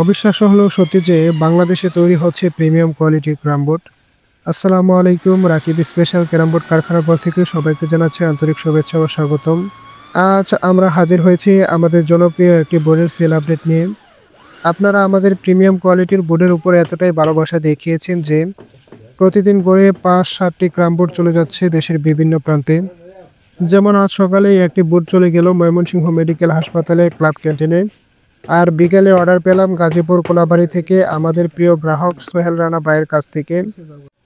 অবিশ্বাস্য হলেও সত্যি যে বাংলাদেশে তৈরি হচ্ছে প্রিমিয়াম কোয়ালিটির ক্যারাম বোর্ড। আসসালামু আলাইকুম, রাকিব স্পেশাল ক্যারাম বোর্ড কারখানার পর থেকে সবাইকে জানাচ্ছি আন্তরিক শুভেচ্ছা ও স্বাগতম। আজ আমরা হাজির হয়েছি আমাদের জনপ্রিয় একটি বোর্ডের সেল আপডেট নিয়ে। আপনারা আমাদের প্রিমিয়াম কোয়ালিটির বোর্ডের উপর এতটাই ভালোবাসা দেখিয়েছেন যে প্রতিদিন গড়ে ৫-৭টি ক্যারাম বোর্ড চলে যাচ্ছে দেশের বিভিন্ন প্রান্তে। যেমন আজ সকালেই একটি বোর্ড চলে গেল ময়মনসিংহ মেডিকেল হাসপাতালের ক্লাব ক্যান্টিনে। আর বিকেলে অর্ডার পেলাম গাজীপুর কোলাবাড়ী থেকে আমাদের প্রিয় গ্রাহক সোহেল রানা ভাইয়ের কাছ থেকে।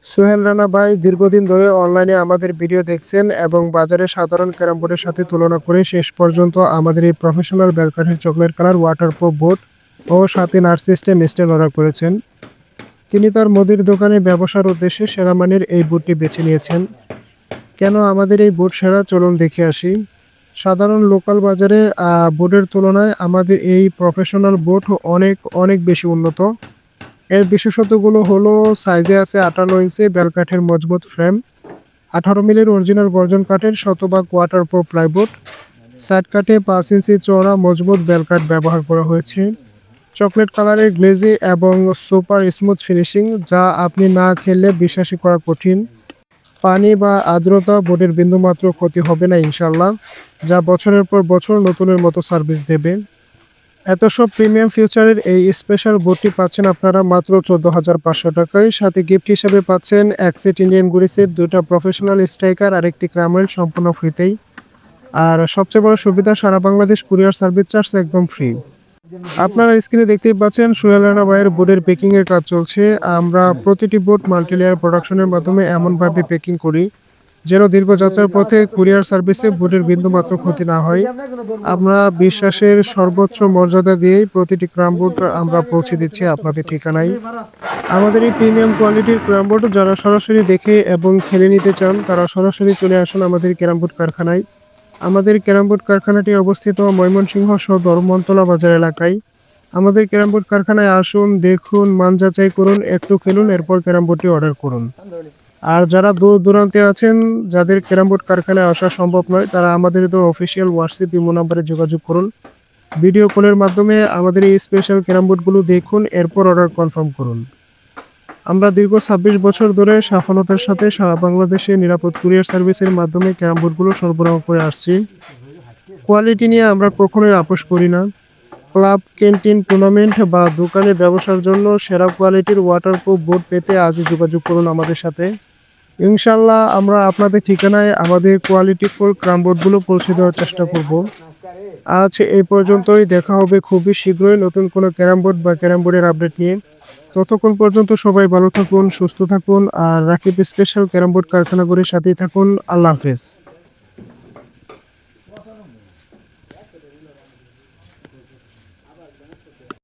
সোহেল রানা ভাই দীর্ঘদিন ধরে অনলাইনে আমাদের ভিডিও দেখছেন এবং বাজারে সাধারণ ক্যারাম বোর্ডের সাথে তুলনা করে শেষ পর্যন্ত আমাদের এই প্রফেশনাল ব্যালকানির চকলেট কালার ওয়াটারপ্রুফ বোর্ড ও সাথে নাট সিস্টেম স্ট্যান্ড অর্ডার করেছেন। তিনি তার মুদির দোকানে ব্যবসার উদ্দেশ্যে সেরা মানের এই বোর্ডটি বেছে নিয়েছেন। কেন আমাদের এই বোর্ড সেরা, চলুন দেখে আসি। সাধারণ লোকাল বাজারে বোর্ডের তুলনায় আমাদের এই প্রফেশনাল বোর্ড অনেক অনেক বেশি উন্নত। এর বিশেষত্বগুলো হলো সাইজে আছে 58 ইঞ্চি বেলকাঠের মজবুত ফ্রেম, 18 মিলির অরিজিনাল গর্জন কাঠের শতভাগ ওয়াটারপ্রুফ প্লাইবোর্ড, সাইড কাঠে 5 ইঞ্চি চওড়া মজবুত বেলকাঠ ব্যবহার করা হয়েছে, চকলেট কালারের গ্লেজি এবং সুপার স্মুথ ফিনিশিং, যা আপনি না খেললে বিশ্বাসই করা কঠিন। পানি বা আর্দ্রতা বোর্ডের বিন্দুমাত্র ক্ষতি হবে না ইনশাল্লাহ, যা বছরের পর বছর নতুনের মতো সার্ভিস দেবে। এত সব প্রিমিয়াম ফিউচারের এই স্পেশাল বোর্ডটি পাচ্ছেন আপনারা মাত্র 14,500 টাকায়। সাথে গিফট হিসেবে পাচ্ছেন এক সেট ইন্ডিয়ান গুড়ি সেট, 2টা প্রফেশনাল স্ট্রাইকার আর একটি ক্রামওয়েল সম্পূর্ণ ফ্রিতেই। আর সবচেয়ে বড় সুবিধা, সারা বাংলাদেশ কুরিয়ার সার্ভিস চার্জ একদম ফ্রি। আপনারা স্ক্রিনে দেখতেই পাচ্ছেন সোহেল রানা ভাইয়ের বোর্ডের পেকিং এর কাজ চলছে। আমরা প্রতিটি বোর্ড মাল্টিলেয়ার প্রোডাকশনের মাধ্যমে এমনভাবে পেকিং করি যেন দীর্ঘযাত্রার পথে কুরিয়ার সার্ভিসে বোর্ডের বিন্দুমাত্র ক্ষতি না হয়। আমরা বিশ্বাসের সর্বোচ্চ মর্যাদা দিয়েই প্রতিটি ক্রাম বোর্ড আমরা পৌঁছে দিচ্ছি আপনাদের ঠিকানায়। আমাদের এই প্রিমিয়াম কোয়ালিটির ক্রাম বোর্ড যারা সরাসরি দেখে এবং খেলে নিতে চান, তারা সরাসরি চলে আসুন আমাদের ক্যারাম বোর্ড কারখানায়। আমাদের ক্যারাম বোর্ড কারখানাটি অবস্থিত ময়মনসিংহ সদর মন্তলা বাজার এলাকায়। আমাদের ক্যারাম বোর্ড কারখানায় আসুন, দেখুন, মান যাচাই করুন, একটু খেলুন, এরপর ক্যারাম বোর্ডটি অর্ডার করুন। আর যারা দূর দূরান্তে আছেন, যাদের ক্যারাম বোর্ড কারখানায় আসা সম্ভব নয়, তারা আমাদের অফিসিয়াল হোয়াটসঅ্যাপ ইমো নাম্বারে যোগাযোগ করুন। ভিডিও কলের মাধ্যমে আমাদের এই স্পেশাল ক্যারাম বোর্ডগুলো দেখুন, এরপর অর্ডার কনফার্ম করুন। আমরা দীর্ঘ 26 বছর ধরে সফলতার সাথে সারা বাংলাদেশে নিরাপদ কুরিয়ার সার্ভিসের মাধ্যমে ক্যারাম বোর্ডগুলো সরবরাহ করে আসছি। কোয়ালিটি নিয়ে আমরা কখনোই আপোস করি না। ক্লাব, ক্যান্টিন, টুর্নামেন্ট বা দোকানে ব্যবসার জন্য সেরা কোয়ালিটির ওয়াটারপ্রুফ বোর্ড পেতে আজই যোগাযোগ করুন আমাদের সাথে। ইনশাল্লাহ আমরা আপনাদের ঠিকানায় আমাদের কোয়ালিটিফুল ক্যারাম বোর্ডগুলো পৌঁছে দেওয়ার চেষ্টা করব। আজ এই পর্যন্তই, দেখা হবে খুবই শীঘ্রই নতুন কোনো ক্যারাম বোর্ড বা ক্যারাম বোর্ডের আপডেট নিয়ে। ততক্ষণ পর্যন্ত সবাই ভালো থাকুন, সুস্থ থাকুন আর রাকিব স্পেশাল ক্যারাম বোর্ড কারখানাগুলির সাথেই থাকুন। আল্লাহ হাফেজ।